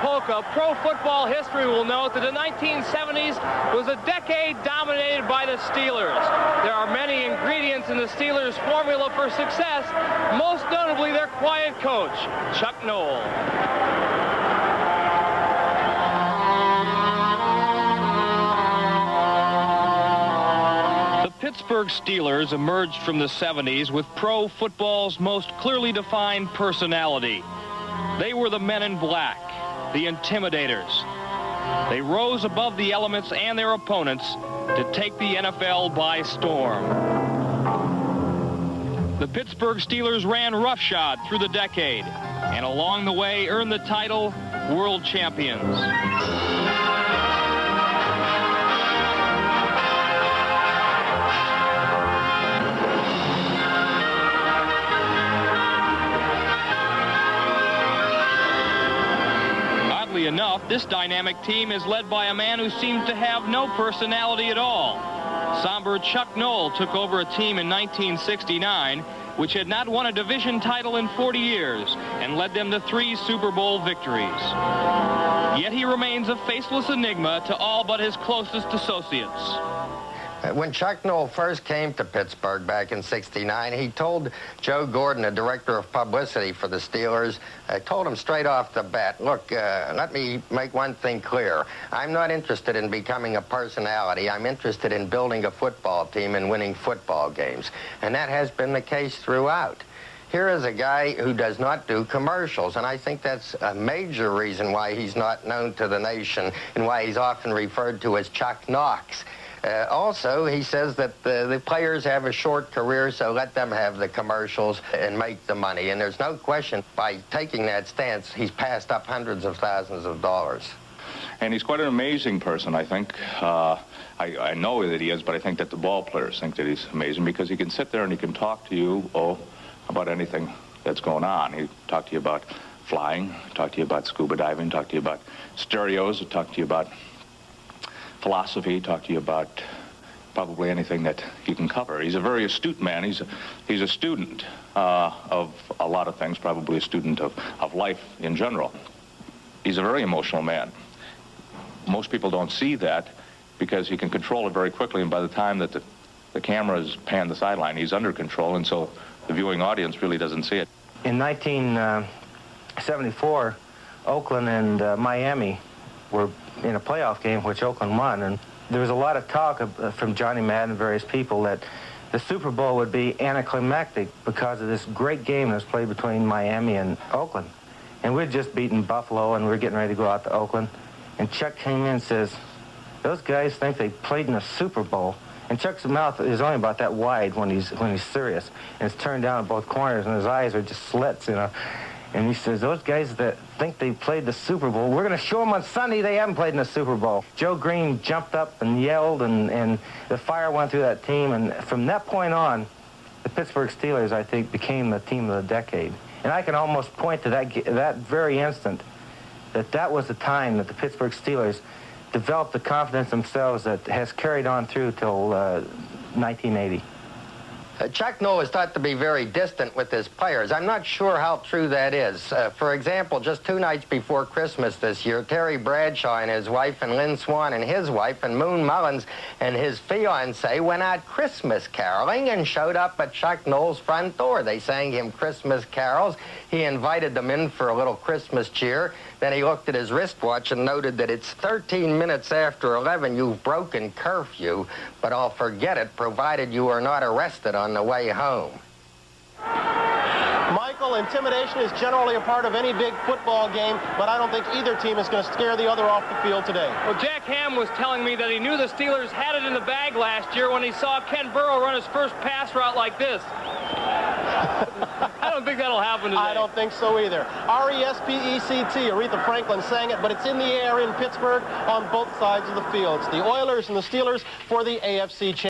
Polka, pro football history will note that the 1970s was a decade dominated by the Steelers. There are many ingredients in the Steelers' formula for success, most notably their quiet coach, Chuck Noll. The Pittsburgh Steelers emerged from the 70s with pro football's most clearly defined personality. They were the men in black, the intimidators. They rose above the elements and their opponents to take the NFL by storm. The Pittsburgh Steelers ran roughshod through the decade and along the way earned the title World Champions. Oddly enough, this dynamic team is led by a man who seems to have no personality at all. Somber Chuck Noll took over a team in 1969 which had not won a division title in 40 years and led them to 3 Super Bowl victories. Yet he remains a faceless enigma to all but his closest associates. When Chuck Noll first came to Pittsburgh back in '69, he told Joe Gordon, the director of publicity for the Steelers, told him straight off the bat, look, let me make one thing clear. I'm not interested in becoming a personality. I'm interested in building a football team and winning football games. And that has been the case throughout. Here is a guy who does not do commercials, and I think that's a major reason why he's not known to the nation and why he's often referred to as Chuck Knox. Also, he says that the players have a short career, so let them have the commercials and make the money. And there's no question, by taking that stance, he's passed up hundreds of thousands of dollars. And he's quite an amazing person, I think. I know that he is, but I think that the ball players think that he's amazing because he can sit there and he can talk to you, about anything that's going on. He talk to you about flying, talk to you about scuba diving, talk to you about stereos, talk to you about philosophy, talk to you about probably anything that you can cover. He's a very astute man. He's a student of a lot of things, probably a student of life in general. He's a very emotional man. Most people don't see that because he can control it very quickly, and by the time that the cameras pan the sideline, he's under control, and so the viewing audience really doesn't see it. In 1974, Oakland and Miami were in a playoff game which Oakland won, and there was a lot of talk from Johnny Madden and various people that the Super Bowl would be anticlimactic because of this great game that was played between Miami and Oakland. And we'd just beaten Buffalo and we were getting ready to go out to Oakland, and Chuck came in and says, those guys think they played in a Super Bowl. And Chuck's mouth is only about that wide when he's serious, and it's turned down at both corners, and his eyes are just slits, you know. And he says, those guys that think they played the Super Bowl, we're going to show them on Sunday they haven't played in the Super Bowl. Joe Green jumped up and yelled, and the fire went through that team. And from that point on, the Pittsburgh Steelers, I think, became the team of the decade. And I can almost point to that very instant, that was the time that the Pittsburgh Steelers developed the confidence themselves that has carried on through till 1980. Chuck Noll is thought to be very distant with his players. I'm not sure how true that is. For example, just 2 nights before Christmas this year, Terry Bradshaw and his wife, and Lynn Swan and his wife, and Moon Mullins and his fiancée went out Christmas caroling and showed up at Chuck Noll's front door. They sang him Christmas carols. He invited them in for a little Christmas cheer. Then he looked at his wristwatch and noted that it's 13 minutes after 11. You've broken curfew, but I'll forget it, provided you are not arrested on the way home. Michael, intimidation is generally a part of any big football game, but I don't think either team is going to scare the other off the field today. Well, Jack Ham was telling me that he knew the Steelers had it in the bag last year when he saw Ken Burrow run his first pass route like this. I don't think that'll happen today. I don't think so either. R-E-S-P-E-C-T, Aretha Franklin sang it, but it's in the air in Pittsburgh on both sides of the field. It's the Oilers and the Steelers for the AFC championship.